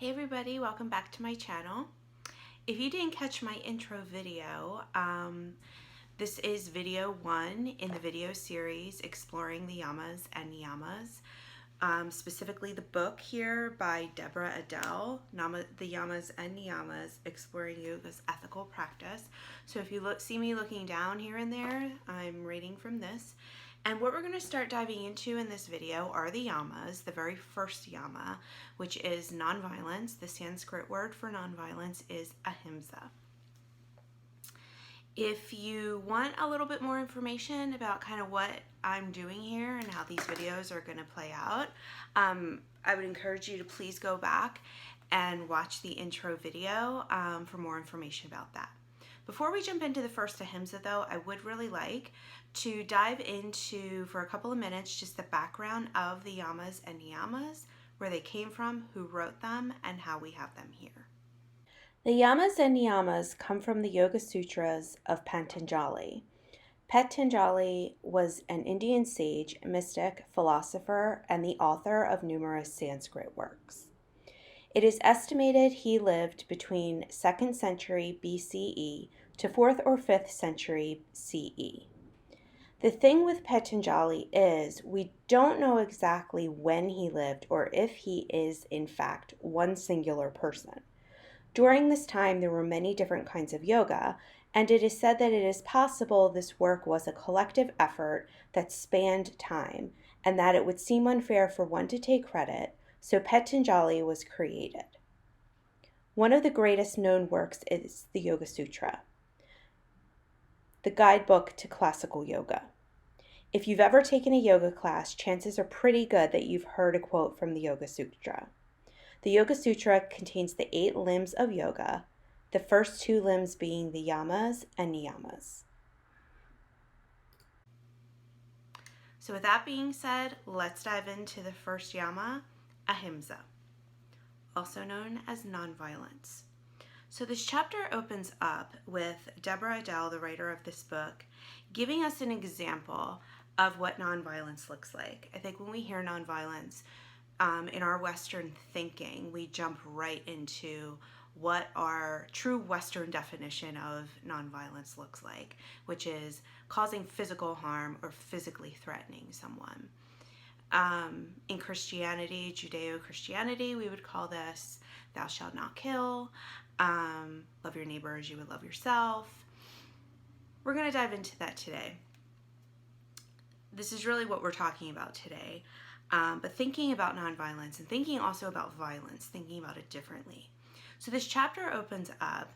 Hey everybody, welcome back to my channel. If you didn't catch my intro video, this is video 1 in the video series exploring the Yamas and Niyamas. Specifically the book here by Deborah Adele, The Yamas and Niyamas, Exploring Yoga's Ethical Practice. So if you see me looking down here and there, I'm reading from this. And what we're going to start diving into in this video are the yamas, the very first yama, which is nonviolence. The Sanskrit word for nonviolence is ahimsa. If you want a little bit more information about kind of what I'm doing here and how these videos are going to play out, I would encourage you to please go back and watch the intro video for more information about that. Before we jump into the first ahimsa though, I would really like to dive into, for a couple of minutes, just the background of the yamas and niyamas, where they came from, who wrote them, and how we have them here. The yamas and niyamas come from the Yoga Sutras of Patanjali. Patanjali was an Indian sage, mystic, philosopher, and the author of numerous Sanskrit works. It is estimated he lived between 2nd century BCE to 4th or 5th century CE. The thing with Patanjali is we don't know exactly when he lived or if he is in fact one singular person. During this time there were many different kinds of yoga, and it is said that it is possible this work was a collective effort that spanned time and that it would seem unfair for one to take credit, so Patanjali was created. One of the greatest known works is the Yoga Sutra, the guidebook to classical yoga. If you've ever taken a yoga class, chances are pretty good that you've heard a quote from the Yoga Sutra. The Yoga Sutra contains the 8 limbs of yoga, the first 2 limbs being the yamas and niyamas. So with that being said, let's dive into the first yama, ahimsa, also known as nonviolence. So this chapter opens up with Deborah Adele, the writer of this book, giving us an example of what nonviolence looks like. I think when we hear nonviolence, in our Western thinking, we jump right into what our true Western definition of nonviolence looks like, which is causing physical harm or physically threatening someone. In Christianity, Judeo-Christianity, we would call this thou shalt not kill, love your neighbor as you would love yourself. We're going to dive into that today. This is really what we're talking about today, but thinking about nonviolence and thinking also about violence, thinking about it differently. So this chapter opens up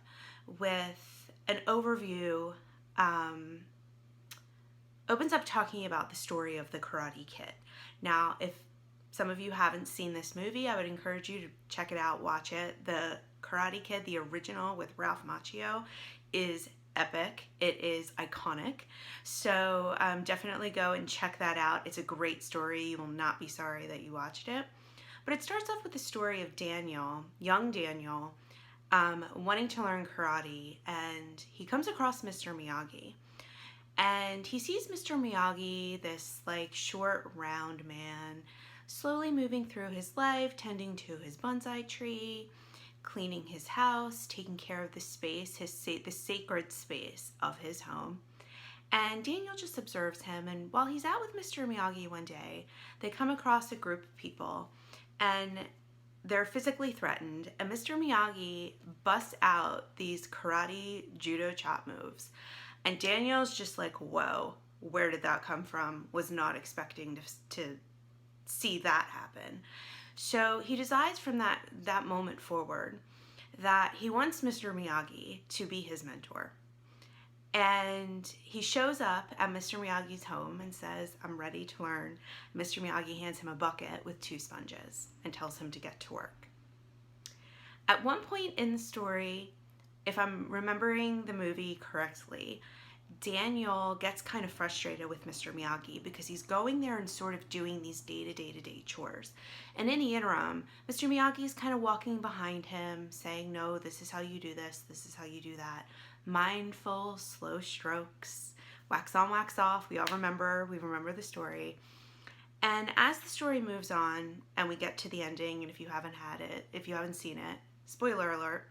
with an overview, opens up talking about the story of the Karate Kid. Now, if some of you haven't seen this movie, I would encourage you to check it out, watch it. The Karate Kid, the original with Ralph Macchio, is epic. It is iconic. So definitely go and check that out. It's a great story. You will not be sorry that you watched it. But it starts off with the story of Daniel, young Daniel, wanting to learn karate, and he comes across Mr. Miyagi. And he sees Mr. Miyagi, this like short, round man, slowly moving through his life, tending to his bonsai tree, cleaning his house, taking care of the space, the sacred space of his home. And Daniel just observes him, and while he's out with Mr. Miyagi one day, they come across a group of people, and they're physically threatened, and Mr. Miyagi busts out these karate judo chop moves. And Daniel's just like, whoa, where did that come from? Was not expecting to see that happen. So he decides from that moment forward that he wants Mr. Miyagi to be his mentor. And he shows up at Mr. Miyagi's home and says, I'm ready to learn. Mr. Miyagi hands him a bucket with 2 sponges and tells him to get to work. At one point in the story, if I'm remembering the movie correctly, Daniel gets kind of frustrated with Mr. Miyagi because he's going there and sort of doing these day-to-day chores. And in the interim, Mr. Miyagi is kind of walking behind him saying, no, this is how you do this is how you do that. Mindful, slow strokes, wax on, wax off. We remember the story. And as the story moves on and we get to the ending, and if you haven't seen it, spoiler alert.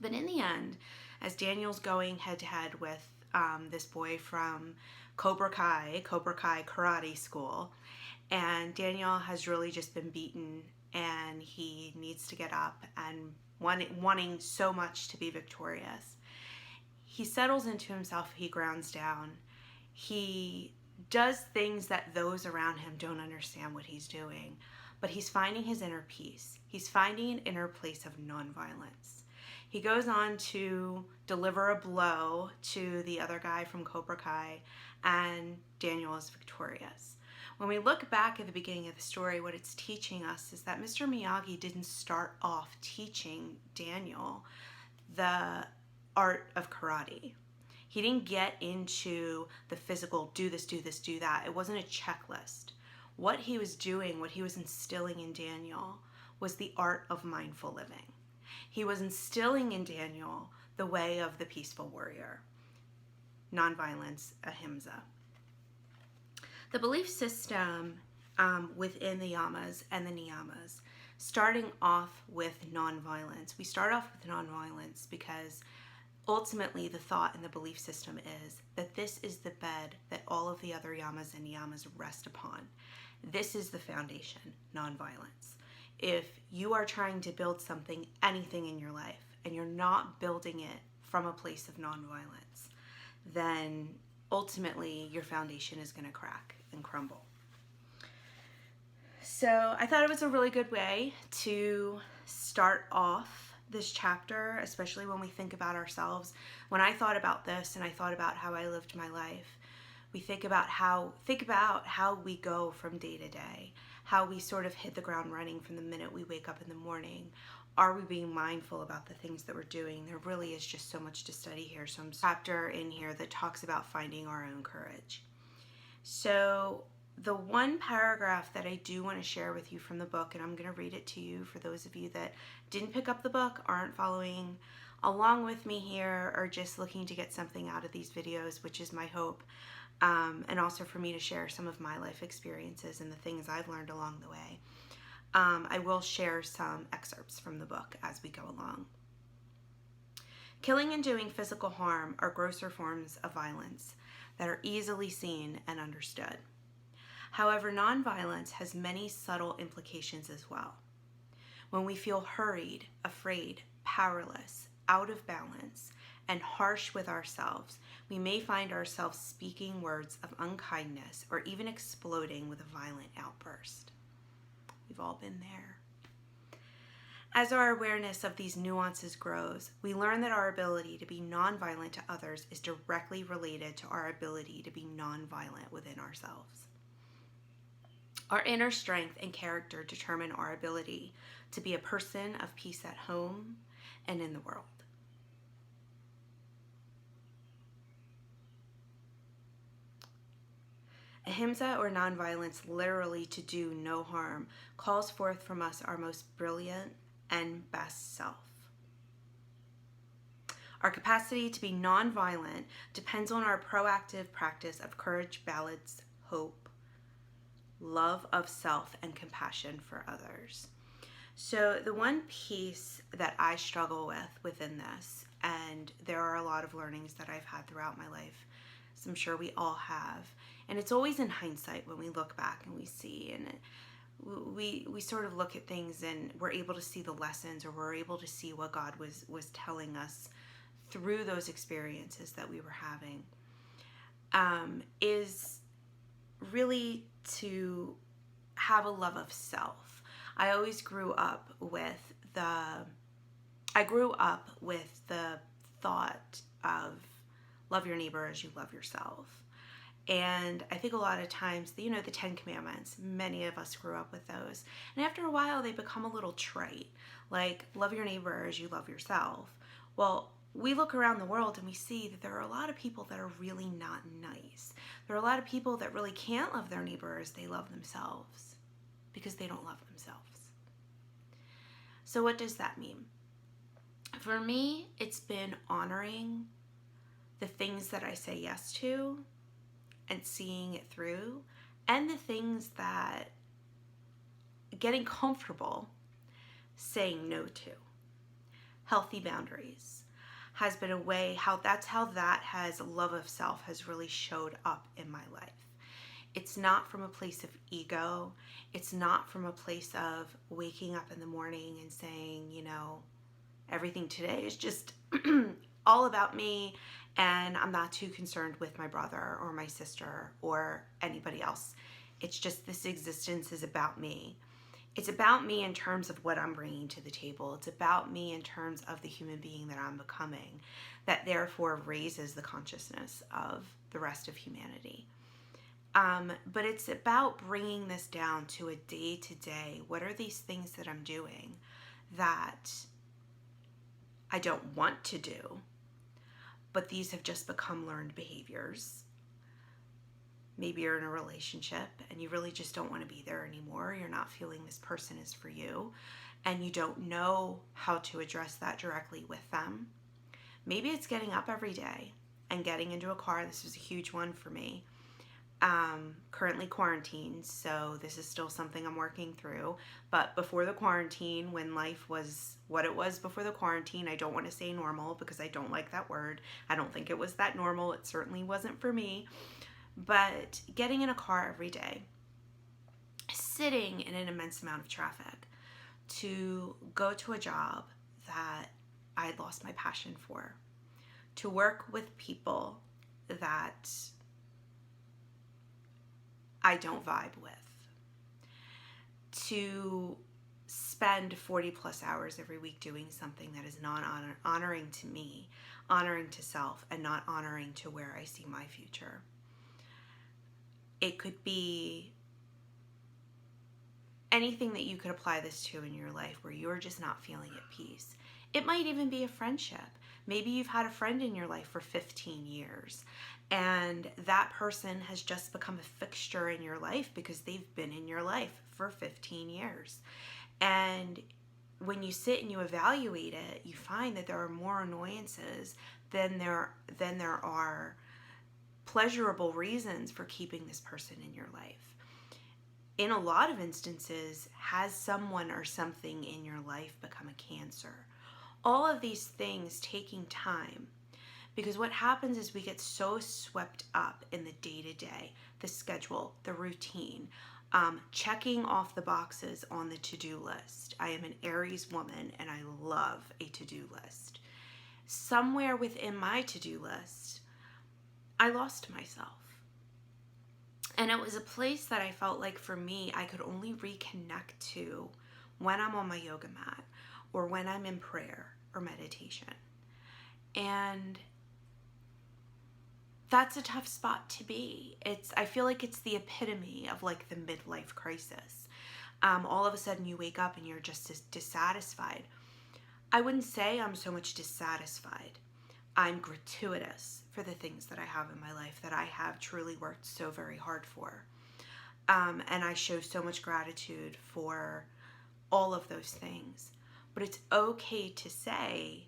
But in the end, as Daniel's going head to head with this boy from Cobra Kai karate school, and Daniel has really just been beaten and he needs to get up and wanting so much to be victorious. He settles into himself, he grounds down, he does things that those around him don't understand what he's doing, but he's finding his inner peace. He's finding an inner place of nonviolence. He goes on to deliver a blow to the other guy from Cobra Kai, and Daniel is victorious. When we look back at the beginning of the story, what it's teaching us is that Mr. Miyagi didn't start off teaching Daniel the art of karate. He didn't get into the physical, do this, do this, do that. It wasn't a checklist. What he was doing, what he was instilling in Daniel, was the art of mindful living. He was instilling in Daniel the way of the peaceful warrior. Nonviolence, Ahimsa. The belief system within the Yamas and the Niyamas, starting off with nonviolence. We start off with nonviolence because ultimately the thought and the belief system is that this is the bed that all of the other Yamas and Niyamas rest upon. This is the foundation, nonviolence. If you are trying to build something, anything in your life, and you're not building it from a place of nonviolence, then ultimately your foundation is going to crack and crumble. So I thought it was a really good way to start off this chapter, especially when we think about ourselves. When I thought about this and I thought about how I lived my life, we think about how we go from day to day, how we sort of hit the ground running from the minute we wake up in the morning. Are we being mindful about the things that we're doing? There really is just so much to study here. So I'm chapter in here that talks about finding our own courage. So the one paragraph that I do want to share with you from the book, and I'm going to read it to you for those of you that didn't pick up the book, aren't following along with me here, or just looking to get something out of these videos, which is my hope. And also for me to share some of my life experiences and the things I've learned along the way. I will share some excerpts from the book as we go along. Killing and doing physical harm are grosser forms of violence that are easily seen and understood. However, nonviolence has many subtle implications as well. When we feel hurried, afraid, powerless, out of balance, and harsh with ourselves, we may find ourselves speaking words of unkindness or even exploding with a violent outburst. We've all been there. As our awareness of these nuances grows, we learn that our ability to be nonviolent to others is directly related to our ability to be nonviolent within ourselves. Our inner strength and character determine our ability to be a person of peace at home and in the world. Ahimsa, or nonviolence, literally to do no harm, calls forth from us our most brilliant and best self. Our capacity to be nonviolent depends on our proactive practice of courage, balance, hope, love of self, and compassion for others. So the one piece that I struggle with within this, and there are a lot of learnings that I've had throughout my life, as I'm sure we all have, and it's always in hindsight when we look back and we see, and we sort of look at things and we're able to see the lessons, or we're able to see what God was telling us through those experiences that we were having, is really to have a love of self. I grew up with the thought of love your neighbor as you love yourself. And I think a lot of times, the 10 Commandments, many of us grew up with those. And after a while, they become a little trite, like love your neighbor as you love yourself. Well, we look around the world and we see that there are a lot of people that are really not nice. There are a lot of people that really can't love their neighbor as they love themselves because they don't love themselves. So what does that mean? For me, it's been honoring the things that I say yes to and seeing it through, and the things that getting comfortable saying no to. Healthy boundaries has been a way that's how that has love of self has really showed up in my life. It's not from a place of ego. It's not from a place of waking up in the morning and saying, everything today is just all about me, and I'm not too concerned with my brother or my sister or anybody else. It's just this existence is about me. It's about me in terms of what I'm bringing to the table. It's about me in terms of the human being that I'm becoming, that therefore raises the consciousness of the rest of humanity. But it's about bringing this down to a day-to-day. What are these things that I'm doing that I don't want to do, but these have just become learned behaviors? Maybe you're in a relationship and you really just don't want to be there anymore. You're not feeling this person is for you, and you don't know how to address that directly with them. Maybe it's getting up every day and getting into a car. This was a huge one for me. Currently quarantined, so this is still something I'm working through. But before the quarantine, when life was what it was before the quarantine, I don't want to say normal because I don't like that word. I don't think it was that normal. It certainly wasn't for me. But getting in a car every day, sitting in an immense amount of traffic to go to a job that I had lost my passion for, to work with people that I don't vibe with, to spend 40 plus hours every week doing something that is not honoring to me, honoring to self, and not honoring to where I see my future. It could be anything that you could apply this to in your life where you're just not feeling at peace. It might even be a friendship. Maybe you've had a friend in your life for 15 years and that person has just become a fixture in your life because they've been in your life for 15 years. And when you sit and you evaluate it, you find that there are more annoyances than there are pleasurable reasons for keeping this person in your life. In a lot of instances, has someone or something in your life become a cancer? All of these things taking time, because what happens is we get so swept up in the day-to-day, the schedule, the routine, checking off the boxes on the to-do list. I am an Aries woman and I love a to-do list. Somewhere within my to-do list, I lost myself. And it was a place that I felt like for me, I could only reconnect to when I'm on my yoga mat or when I'm in prayer or meditation. And that's a tough spot to be. I feel like it's the epitome of like the midlife crisis. All of a sudden you wake up and you're just dissatisfied. I wouldn't say I'm so much dissatisfied. I'm gratuitous for the things that I have in my life that I have truly worked so very hard for. And I show so much gratitude for all of those things. But it's okay to say,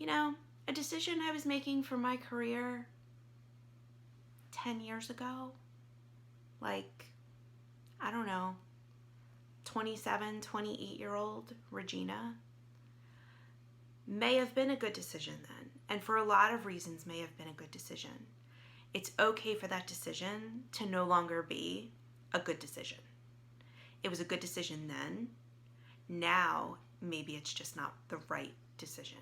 a decision I was making for my career 10 years ago, 27, 28-year-old Regina, may have been a good decision then. And for a lot of reasons may have been a good decision. It's okay for that decision to no longer be a good decision. It was a good decision then. Now, maybe it's just not the right decision.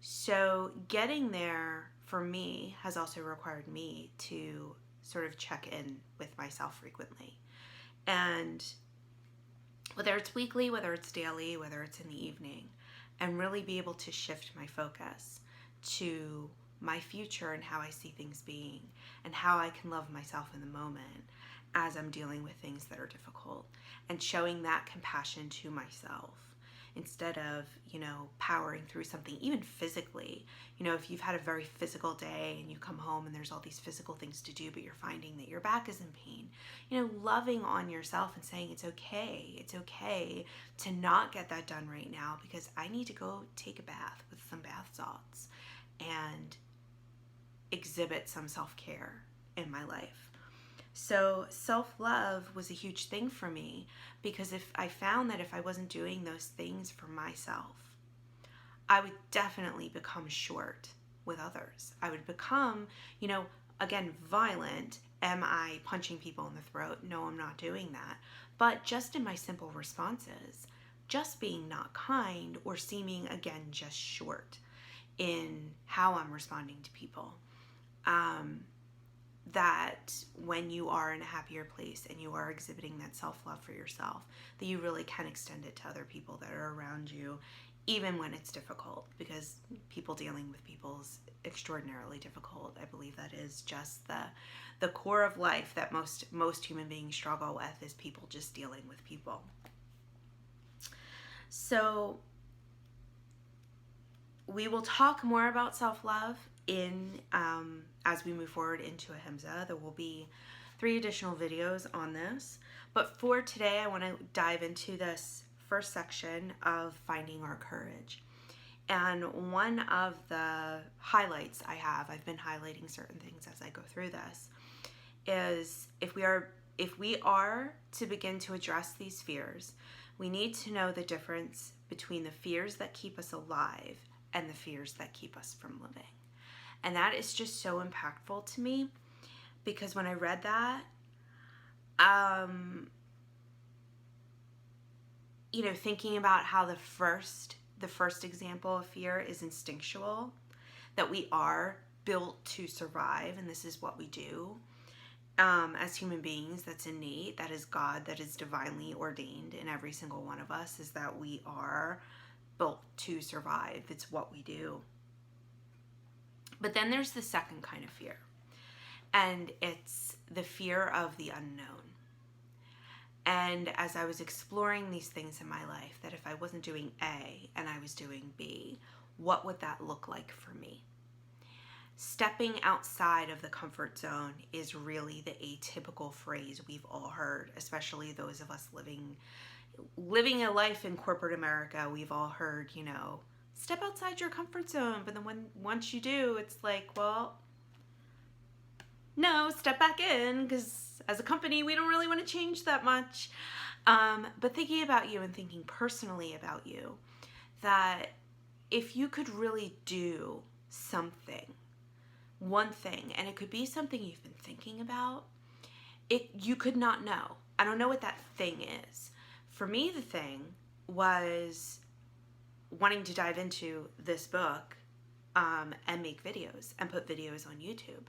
So getting there for me has also required me to sort of check in with myself frequently. And whether it's weekly, whether it's daily, whether it's in the evening, and really be able to shift my focus to my future and how I see things being and how I can love myself in the moment as I'm dealing with things that are difficult, and showing that compassion to myself instead of, powering through something, even physically. If you've had a very physical day and you come home and there's all these physical things to do, but you're finding that your back is in pain, loving on yourself and saying it's okay to not get that done right now because I need to go take a bath with some bath salts and exhibit some self-care in my life. So self-love was a huge thing for me, because if I found that if I wasn't doing those things for myself, I would definitely become short with others. I would become, again, violent. Am I punching people in the throat? No, I'm not doing that. But just in my simple responses, just being not kind or seeming, again, just short in how I'm responding to people. That when you are in a happier place and you are exhibiting that self-love for yourself, that you really can extend it to other people that are around you, even when it's difficult, because people dealing with people is extraordinarily difficult. I believe that is just the core of life that most human beings struggle with, is people just dealing with people. So we will talk more about self-love as we move forward into Ahimsa. There will be 3 additional videos on this, but for today I want to dive into this first section of finding our courage. And one of the highlights I've been highlighting certain things as I go through this, is if we are to begin to address these fears, we need to know the difference between the fears that keep us alive and the fears that keep us from living. And that is just so impactful to me, because when I read that, thinking about how the first example of fear is instinctual, that we are built to survive, and this is what we do as human beings. That's innate. That is God. That is divinely ordained in every single one of us, is that we are built to survive. It's what we do. But then there's the second kind of fear, and it's the fear of the unknown. And as I was exploring these things in my life, that if I wasn't doing A and I was doing B, what would that look like for me? Stepping outside of the comfort zone is really the atypical phrase we've all heard, especially those of us living a life in corporate America. We've all heard, step outside your comfort zone. But then once you do, it's like, well, no, step back in, because as a company, we don't really want to change that much. But thinking about you and thinking personally about you, that if you could really do something, one thing, and it could be something you've been thinking about, you could not know. I don't know what that thing is. For me, the thing was wanting to dive into this book and make videos and put videos on YouTube.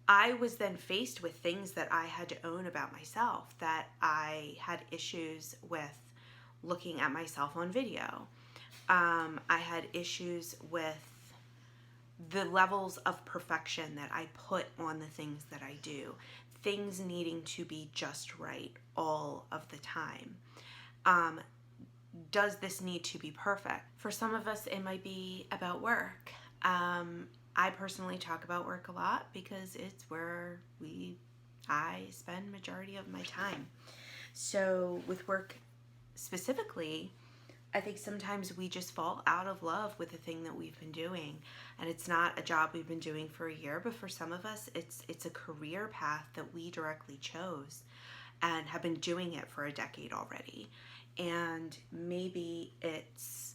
I was then faced with things that I had to own about myself, that I had issues with looking at myself on video. I had issues with the levels of perfection that I put on the things that I do, things needing to be just right all of the time. Does this need to be perfect? For some of us, it might be about work. I personally talk about work a lot because it's where I spend majority of my time. So with work specifically, I think sometimes we just fall out of love with the thing that we've been doing, and it's not a job we've been doing for a year, but for some of us, it's a career path that we directly chose and have been doing it for a decade already. And maybe it's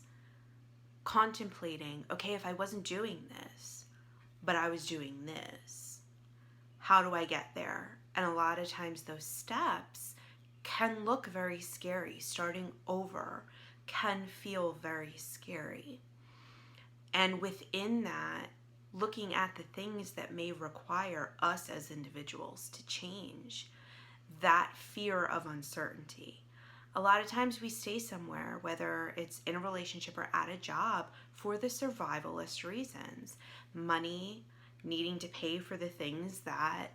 contemplating, okay, if I wasn't doing this, but I was doing this, how do I get there? And a lot of times those steps can look very scary. Starting over can feel very scary. And within that, looking at the things that may require us as individuals to change, that fear of uncertainty. A lot of times we stay somewhere, whether it's in a relationship or at a job, for the survivalist reasons. Money, needing to pay for the things that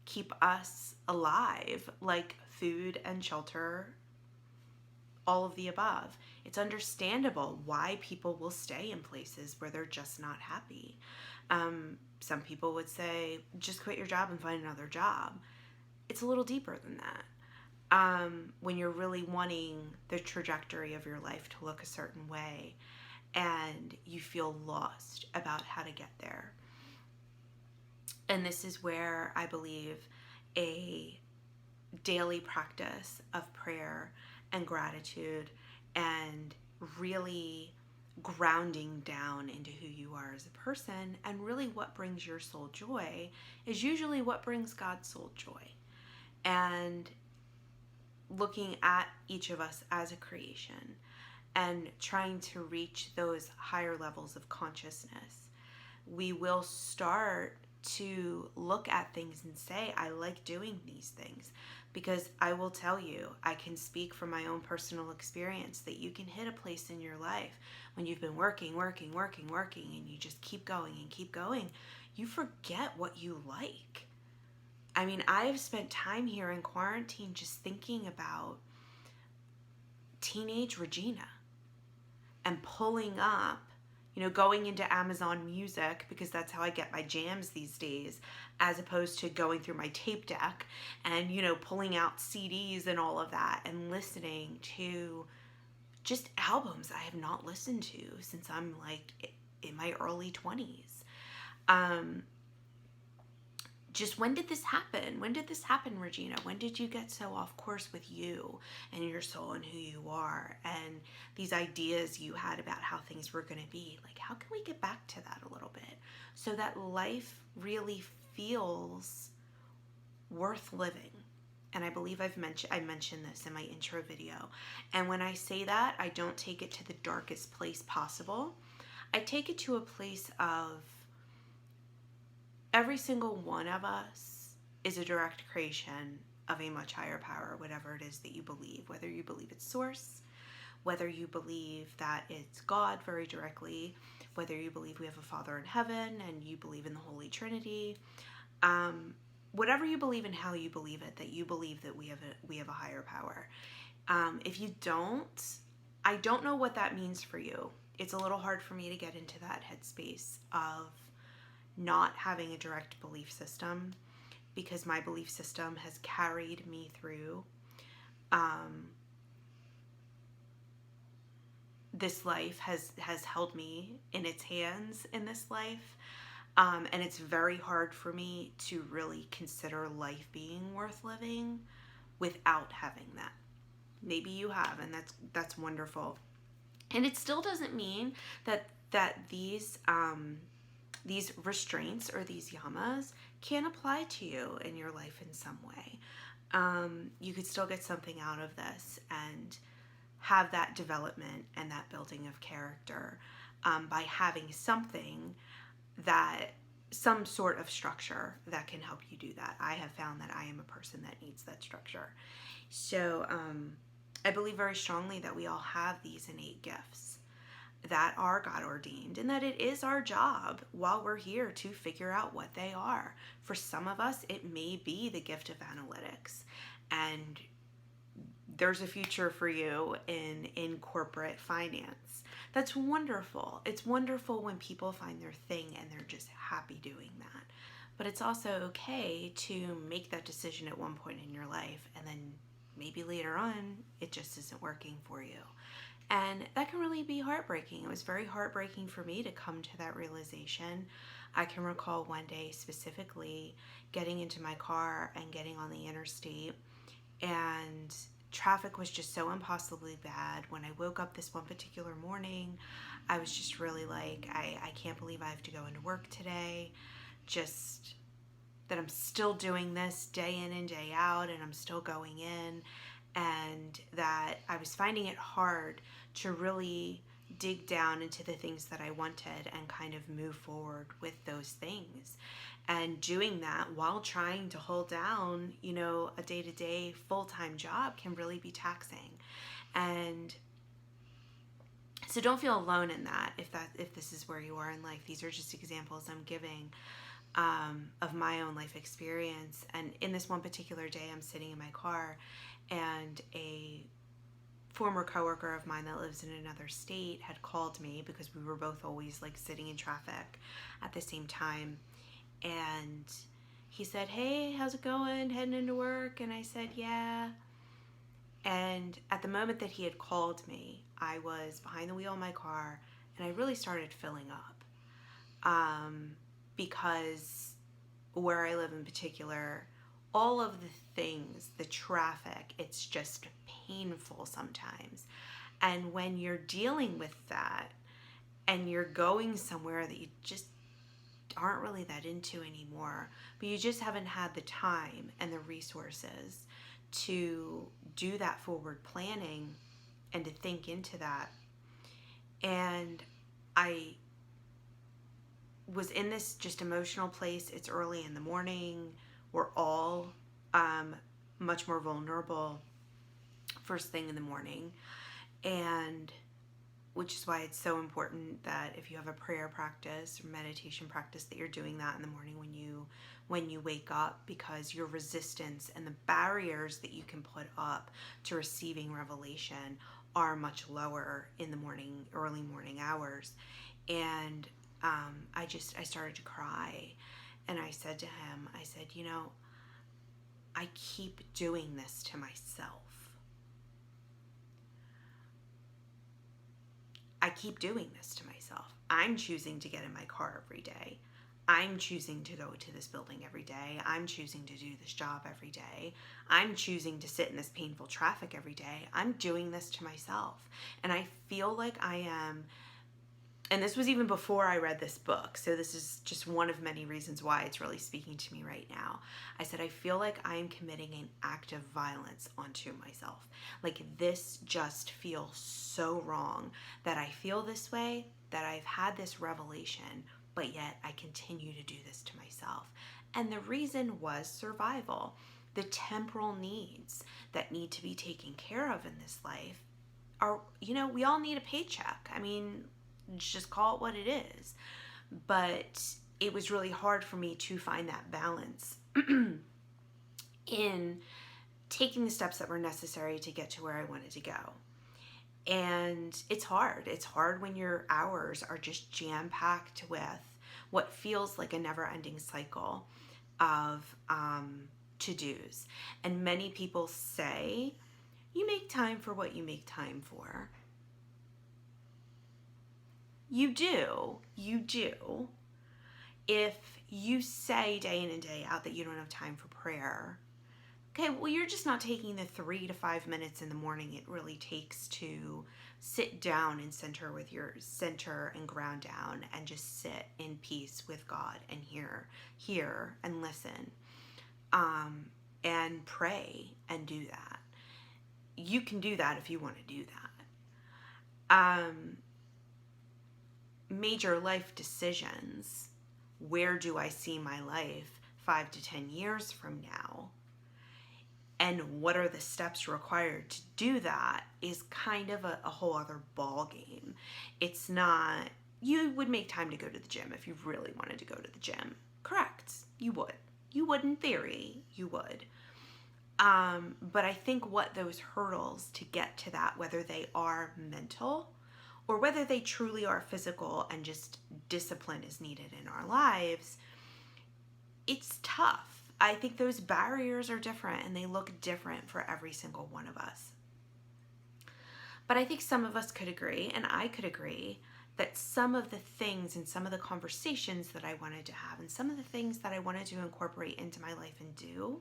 keep us alive, like food and shelter, all of the above. It's understandable why people will stay in places where they're just not happy. Some people would say, just quit your job and find another job. It's a little deeper than that. When you're really wanting the trajectory of your life to look a certain way and you feel lost about how to get there. And this is where I believe a daily practice of prayer and gratitude and really grounding down into who you are as a person and really what brings your soul joy is usually what brings God's soul joy. And looking at each of us as a creation and trying to reach those higher levels of consciousness, we will start to look at things and say, I like doing these things. Because I will tell you, I can speak from my own personal experience that you can hit a place in your life when you've been working, and you just keep going and keep going. You forget what you like. I mean, I've spent time here in quarantine just thinking about teenage Regina and pulling up, going into Amazon Music, because that's how I get my jams these days, as opposed to going through my tape deck and, pulling out CDs and all of that and listening to just albums I have not listened to since I'm like in my early 20s. Just when did this happen? When did this happen, Regina? When did you get so off course with you and your soul and who you are and these ideas you had about how things were going to be? Like, how can we get back to that a little bit so that life really feels worth living? And I believe I mentioned this in my intro video. And when I say that, I don't take it to the darkest place possible. I take it to a place of every single one of us is a direct creation of a much higher power, whatever it is that you believe, whether you believe it's source, whether you believe that it's God very directly, whether you believe we have a Father in heaven and you believe in the Holy Trinity, whatever you believe and how you believe it, that you believe that we have a higher power. If you don't, I don't know what that means for you. It's a little hard for me to get into that headspace of not having a direct belief system, because my belief system has carried me through this life, has held me in its hands in this life, and it's very hard for me to really consider life being worth living without having that. Maybe you have, and that's wonderful. And it still doesn't mean that these restraints or these yamas can apply to you in your life in some way. You could still get something out of this and have that development and that building of character by having some sort of structure that can help you do that. I have found that I am a person that needs that structure. So I believe very strongly that we all have these innate gifts that are God ordained, and that it is our job while we're here to figure out what they are. For some of us, it may be the gift of analytics, and there's a future for you in corporate finance. That's wonderful. It's wonderful when people find their thing and they're just happy doing that. But it's also okay to make that decision at one point in your life, and then maybe later on it just isn't working for you. And that can really be heartbreaking. It was very heartbreaking for me to come to that realization. I can recall one day specifically getting into my car and getting on the interstate, and traffic was just so impossibly bad. When I woke up this one particular morning, I was just really like, I can't believe I have to go into work today. Just that I'm still doing this day in and day out, and I'm still going in. And that I was finding it hard to really dig down into the things that I wanted and kind of move forward with those things. And doing that while trying to hold down, a day-to-day full-time job can really be taxing. And so don't feel alone in that if this is where you are in life. These are just examples I'm giving of my own life experience. And in this one particular day, I'm sitting in my car, and a former coworker of mine that lives in another state had called me, because we were both always like sitting in traffic at the same time. And he said, "Hey, how's it going? Heading into work?" And I said, "Yeah." And at the moment that he had called me, I was behind the wheel of my car, and I really started filling up, because where I live in particular, all of the things, the traffic, it's just painful sometimes. And when you're dealing with that and you're going somewhere that you just aren't really that into anymore, but you just haven't had the time and the resources to do that forward planning and to think into that. And I was in this just emotional place. It's early in the morning. We're all much more vulnerable first thing in the morning. And which is why it's so important that if you have a prayer practice or meditation practice, that you're doing that in the morning when you wake up, because your resistance and the barriers that you can put up to receiving revelation are much lower in the morning, early morning hours. And I started to cry, and I said to him, I said, I keep doing this to myself. I keep doing this to myself. I'm choosing to get in my car every day. I'm choosing to go to this building every day. I'm choosing to do this job every day. I'm choosing to sit in this painful traffic every day. I'm doing this to myself. And I feel like I am, and this was even before I read this book, so this is just one of many reasons why it's really speaking to me right now. I said, I feel like I am committing an act of violence onto myself. Like, this just feels so wrong that I feel this way, that I've had this revelation, but yet I continue to do this to myself. And the reason was survival. The temporal needs that need to be taken care of in this life are, we all need a paycheck. I mean, just call it what it is. But it was really hard for me to find that balance in taking the steps that were necessary to get to where I wanted to go. And it's hard. It's hard when your hours are just jam-packed with what feels like a never-ending cycle of to-dos. And many people say, you make time for what you make time for. You do. If you say day in and day out that you don't have time for prayer, okay, well, you're just not taking the 3 to 5 minutes in the morning it really takes to sit down and center and ground down and just sit in peace with God and hear and listen, and pray and do that. You can do that if you want to do that. Major life decisions. Where do I see my life 5 to 10 years from now? And what are the steps required to do that is kind of a whole other ball game. It's not, you would make time to go to the gym if you really wanted to go to the gym. Correct. You would. You would in theory. You would. But I think what those hurdles to get to that, whether they are mental or whether they truly are physical and just discipline is needed in our lives, it's tough. I think those barriers are different and they look different for every single one of us. But I think some of us could agree, and I could agree, that some of the things and some of the conversations that I wanted to have and some of the things that I wanted to incorporate into my life and do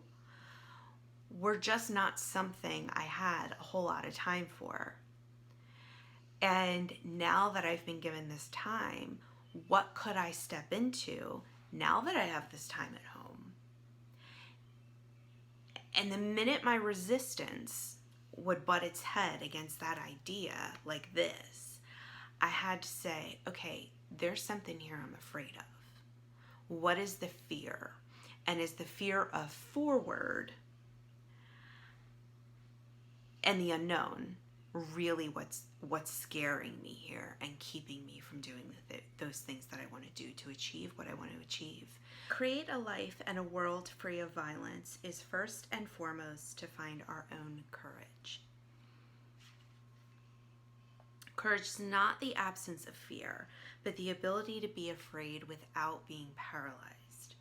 were just not something I had a whole lot of time for. And now that I've been given this time, what could I step into now that I have this time at home? And the minute my resistance would butt its head against that idea like this, I had to say, okay, there's something here I'm afraid of. What is the fear? And is the fear of forward and the unknown really what's scaring me here and keeping me from doing those things that I want to do to achieve what I want to achieve? Create a life and a world free of violence is first and foremost to find our own courage. Courage is not the absence of fear, but the ability to be afraid without being paralyzed.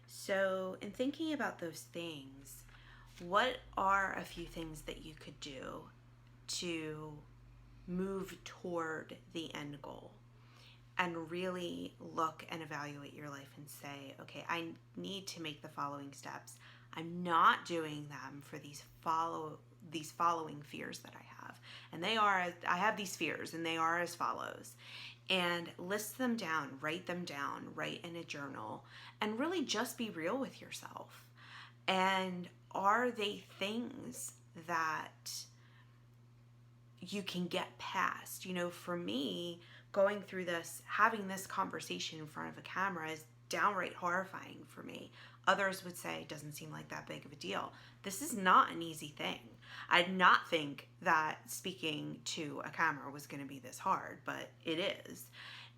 So, in thinking about those things, what are a few things that you could do to move toward the end goal? and really look and evaluate your life and say, okay, I need to make the following steps. I'm not doing them for these following fears that I have. And I have these fears, and they are as follows. And list them down, write in a journal, and really just be real with yourself. And are they things that you can get past? You know, for me, going through this, having this conversation in front of a camera is downright horrifying for me. Others would say it doesn't seem like that big of a deal. This is not an easy thing. I did not think that speaking to a camera was going to be this hard, but it is.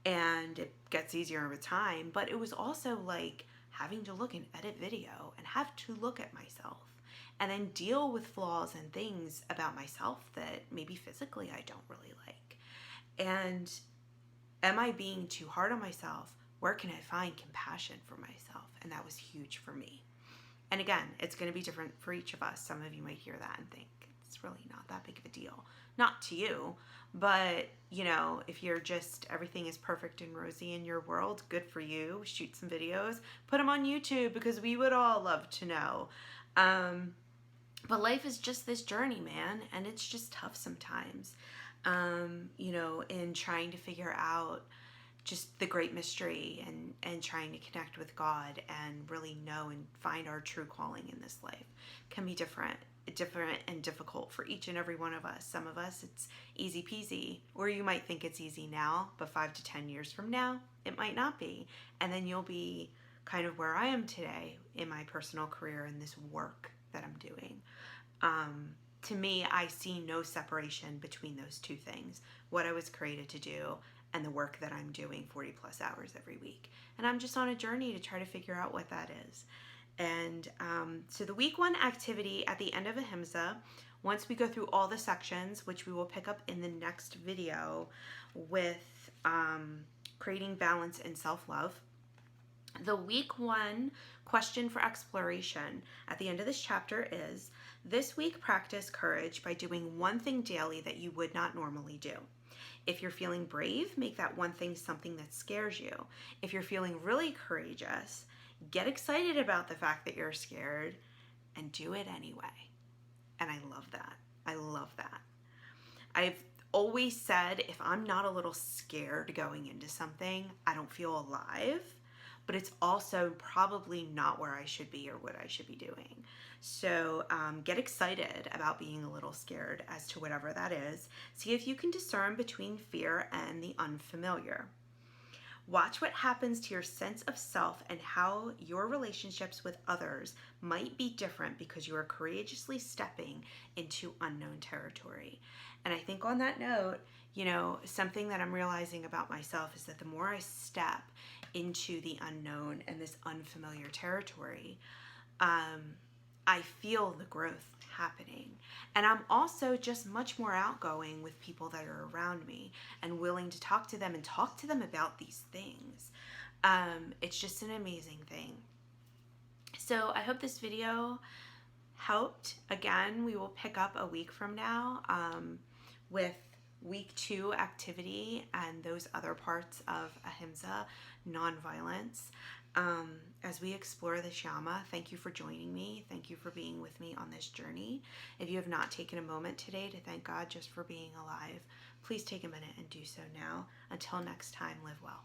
And it gets easier over time. But it was also like having to look and edit video and have to look at myself and then deal with flaws and things about myself that maybe physically I don't really like. And am I being too hard on myself? Where can I find compassion for myself? And that was huge for me. And again, it's going to be different for each of us. Some of you might hear that and think it's really not that big of a deal. Not to you, but you know, if you're just, everything is perfect and rosy in your world, good for you. Shoot some videos, put them on YouTube, because we would all love to know. But life is just this journey, man, and it's just tough sometimes. You know, in trying to figure out just the great mystery and trying to connect with God and really know and find our true calling in this life can be different and difficult for each and every one of us. Some of us, it's easy peasy, or you might think it's easy now, but 5 to 10 years from now, it might not be. And then you'll be kind of where I am today in my personal career and this work that I'm doing. To me, I see no separation between those two things, what I was created to do and the work that I'm doing 40 plus hours every week. And I'm just on a journey to try to figure out what that is. And so the week 1 activity at the end of Ahimsa, once we go through all the sections, which we will pick up in the next video with creating balance and self-love, the week 1 question for exploration at the end of this chapter is, this week practice courage by doing one thing daily that you would not normally do. If you're feeling brave, make that one thing something that scares you. If you're feeling really courageous, get excited about the fact that you're scared and do it anyway. And I love that. I love that. I've always said, if I'm not a little scared going into something, I don't feel alive. But it's also probably not where I should be or what I should be doing. So get excited about being a little scared as to whatever that is. See if you can discern between fear and the unfamiliar. Watch what happens to your sense of self and how your relationships with others might be different because you are courageously stepping into unknown territory. And I think on that note, you know, something that I'm realizing about myself is that the more I step into the unknown and this unfamiliar territory, I feel the growth happening. And I'm also just much more outgoing with people that are around me and willing to talk to them and talk to them about these things. It's just an amazing thing. So I hope this video helped. Again, we will pick up a week from now with week 2 activity and those other parts of Ahimsa, nonviolence. As we explore this Yama, thank you for joining me. Thank you for being with me on this journey. If you have not taken a moment today to thank God just for being alive, please take a minute and do so now. Until next time, live well.